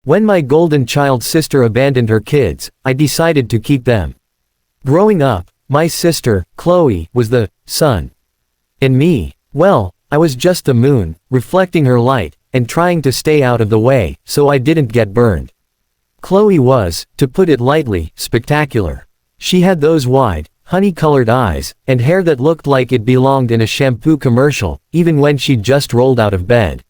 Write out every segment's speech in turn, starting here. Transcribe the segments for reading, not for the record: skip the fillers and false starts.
When my golden child sister abandoned her kids, I decided to keep them. Growing up, my sister, Chloe, was the sun. And me, well, I was just the moon, reflecting her light, and trying to stay out of the way, so I didn't get burned. Chloe was, to put it lightly, spectacular. She had those wide, honey-colored eyes, and hair that looked like it belonged in a shampoo commercial, even when she just rolled out of bed.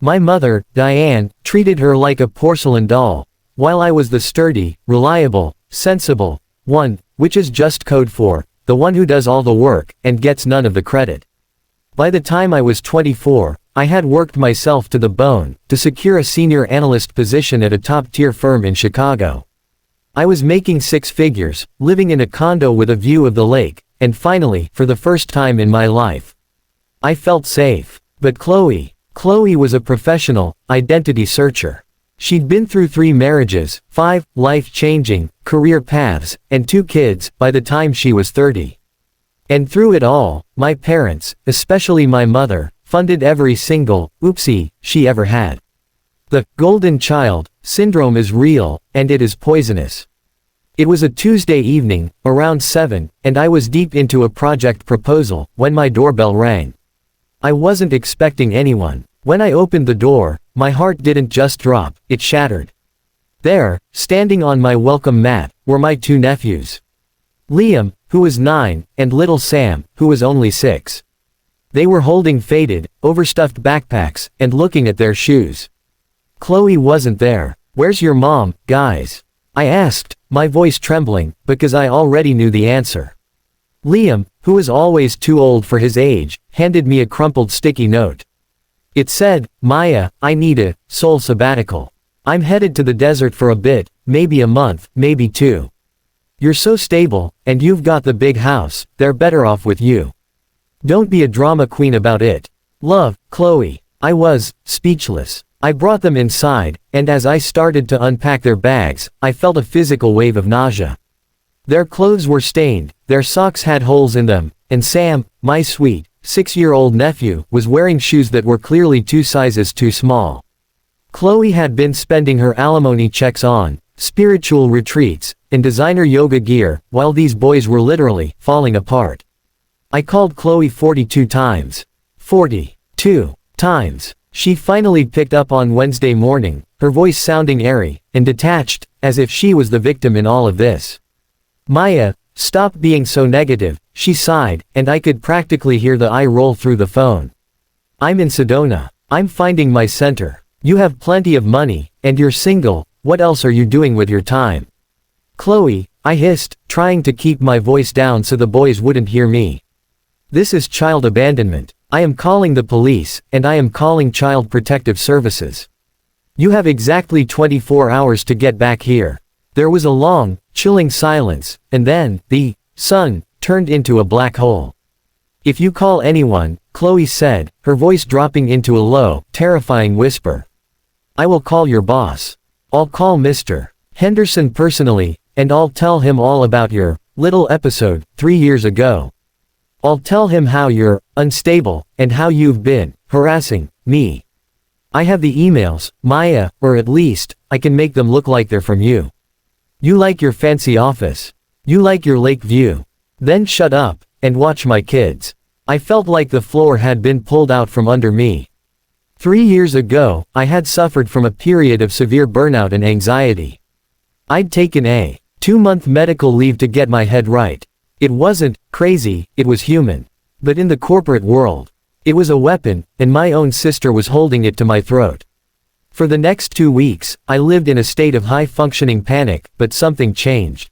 My mother, Diane, treated her like a porcelain doll, while I was the sturdy, reliable, sensible one, which is just code for the one who does all the work and gets none of the credit. By the time I was 24, I had worked myself to the bone to secure a senior analyst position at a top-tier firm in Chicago. I was making six figures, living in a condo with a view of the lake, and finally, for the first time in my life, I felt safe. But Chloe was a professional identity searcher. She'd been through 3 marriages, 5 life-changing career paths, and 2 kids by the time she was 30. And through it all, my parents, especially my mother, funded every single oopsie she ever had. The golden child syndrome is real, and it is poisonous. It was a Tuesday evening, around 7, and I was deep into a project proposal when my doorbell rang. I wasn't expecting anyone. When I opened the door, my heart didn't just drop, it shattered. There, standing on my welcome mat, were my 2 nephews. Liam, who was 9, and little Sam, who was only 6. They were holding faded, overstuffed backpacks, and looking at their shoes. Chloe wasn't there. "Where's your mom, guys?" I asked, my voice trembling, because I already knew the answer. Liam, who was always too old for his age, handed me a crumpled sticky note. It said, "Maya, I need a soul sabbatical. I'm headed to the desert for a bit, maybe a month, maybe 2. You're so stable, and you've got the big house, they're better off with you. Don't be a drama queen about it. Love, Chloe." I was speechless. I brought them inside, and as I started to unpack their bags, I felt a physical wave of nausea. Their clothes were stained, their socks had holes in them, and Sam, my sweet 6-year-old nephew, was wearing shoes that were clearly 2 sizes too small. Chloe had been spending her alimony checks on spiritual retreats and designer yoga gear, while these boys were literally falling apart. I called Chloe 42 times. 42 times. She finally picked up on Wednesday morning, her voice sounding airy and detached, as if she was the victim in all of this. "Maya, stop being so negative," she sighed, and I could practically hear the eye roll through the phone. "I'm in Sedona. I'm finding my center. You have plenty of money, and you're single, what else are you doing with your time?" "Chloe," I hissed, trying to keep my voice down so the boys wouldn't hear me. "This is child abandonment. I am calling the police, and I am calling Child Protective Services. You have exactly 24 hours to get back here." There was a long, chilling silence, and then, the sun turned into a black hole. "If you call anyone," Chloe said, her voice dropping into a low, terrifying whisper, "I will call your boss. I'll call Mr. Henderson personally, and I'll tell him all about your little episode 3 years ago. I'll tell him how you're unstable, and how you've been harassing me. I have the emails, Maya, or at least, I can make them look like they're from you. You like your fancy office. You like your lake view. Then shut up, and watch my kids." I felt like the floor had been pulled out from under me. 3 years ago, I had suffered from a period of severe burnout and anxiety. I'd taken a 2-month medical leave to get my head right. It wasn't crazy, it was human. But in the corporate world, it was a weapon, and my own sister was holding it to my throat. For the next 2 weeks, I lived in a state of high-functioning panic, but something changed.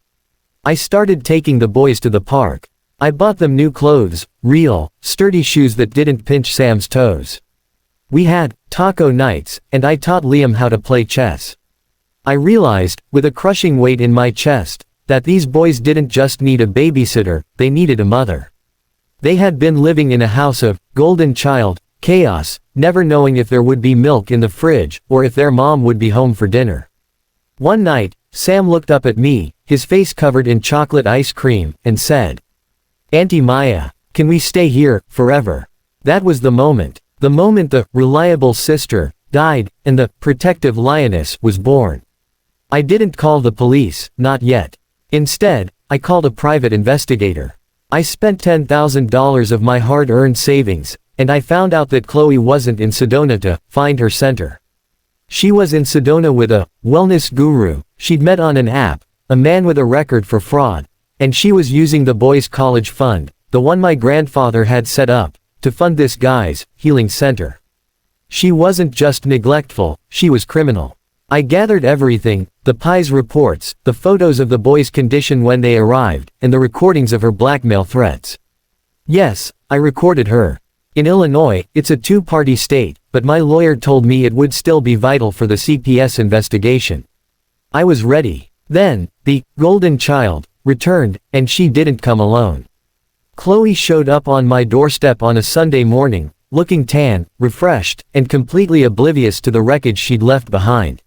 I started taking the boys to the park. I bought them new clothes, real, sturdy shoes that didn't pinch Sam's toes. We had taco nights, and I taught Liam how to play chess. I realized, with a crushing weight in my chest, that these boys didn't just need a babysitter, they needed a mother. They had been living in a house of golden child chaos, never knowing if there would be milk in the fridge, or if their mom would be home for dinner. One night, Sam looked up at me, his face covered in chocolate ice cream, and said, "Auntie Maya, can we stay here forever?" That was the moment the reliable sister, died, and the protective lioness was born. I didn't call the police, not yet. Instead, I called a private investigator. I spent $10,000 of my hard-earned savings, and I found out that Chloe wasn't in Sedona to find her center. She was in Sedona with a wellness guru she'd met on an app, a man with a record for fraud, and she was using the boys' college fund, the one my grandfather had set up, to fund this guy's healing center. She wasn't just neglectful, she was criminal. I gathered everything, the Pies reports, the photos of the boys' condition when they arrived, and the recordings of her blackmail threats. Yes, I recorded her. In Illinois, it's a two-party state, but my lawyer told me it would still be vital for the CPS investigation. I was ready. Then, the golden child returned, and she didn't come alone. Chloe showed up on my doorstep on a Sunday morning, looking tan, refreshed, and completely oblivious to the wreckage she'd left behind.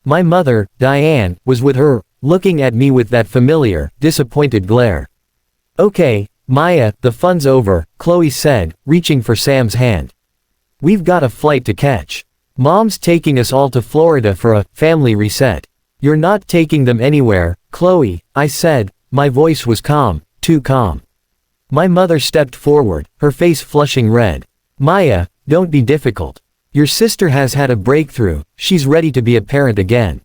My mother, Diane, was with her, looking at me with that familiar, disappointed glare. "Okay, Maya, the fun's over," Chloe said, reaching for Sam's hand. "We've got a flight to catch. Mom's taking us all to Florida for a family reset." "You're not taking them anywhere, Chloe," I said. My voice was calm, too calm. My mother stepped forward, her face flushing red. "Maya, don't be difficult. Your sister has had a breakthrough, she's ready to be a parent again.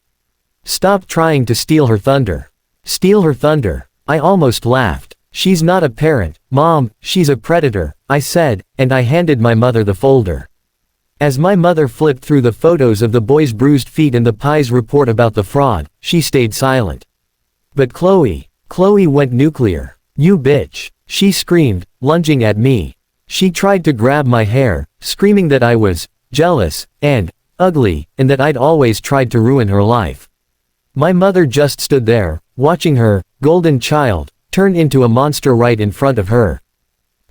Stop trying to steal her thunder." "Steal her thunder?" I almost laughed. "She's not a parent, Mom, she's a predator," I said, and I handed my mother the folder. As my mother flipped through the photos of the boys' bruised feet and the Pies report about the fraud, she stayed silent. But Chloe went nuclear. "You bitch," she screamed, lunging at me. She tried to grab my hair, screaming that I was jealous, and ugly, and that I'd always tried to ruin her life. My mother just stood there, watching her golden child turn into a monster right in front of her.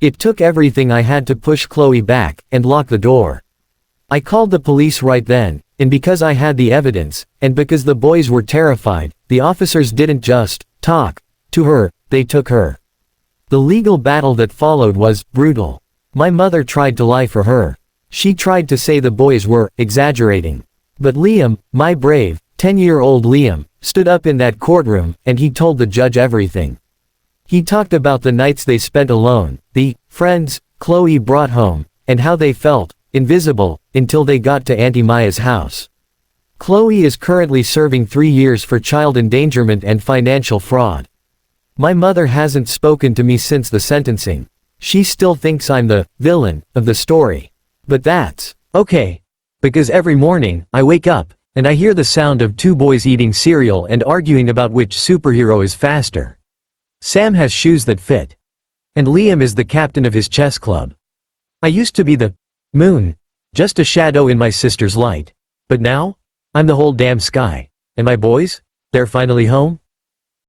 It took everything I had to push Chloe back and lock the door. I called the police right then, and because I had the evidence, and because the boys were terrified, the officers didn't just talk to her, they took her. The legal battle that followed was brutal. My mother tried to lie for her. She tried to say the boys were exaggerating. But Liam, my brave, 10-year-old Liam, stood up in that courtroom, and he told the judge everything. He talked about the nights they spent alone, the friends Chloe brought home, and how they felt invisible until they got to Auntie Maya's house. Chloe is currently serving 3 years for child endangerment and financial fraud. My mother hasn't spoken to me since the sentencing. She still thinks I'm the villain of the story. But that's okay. Because every morning, I wake up, and I hear the sound of two boys eating cereal and arguing about which superhero is faster. Sam has shoes that fit. And Liam is the captain of his chess club. I used to be the moon, just a shadow in my sister's light. But now, I'm the whole damn sky. And my boys? They're finally home?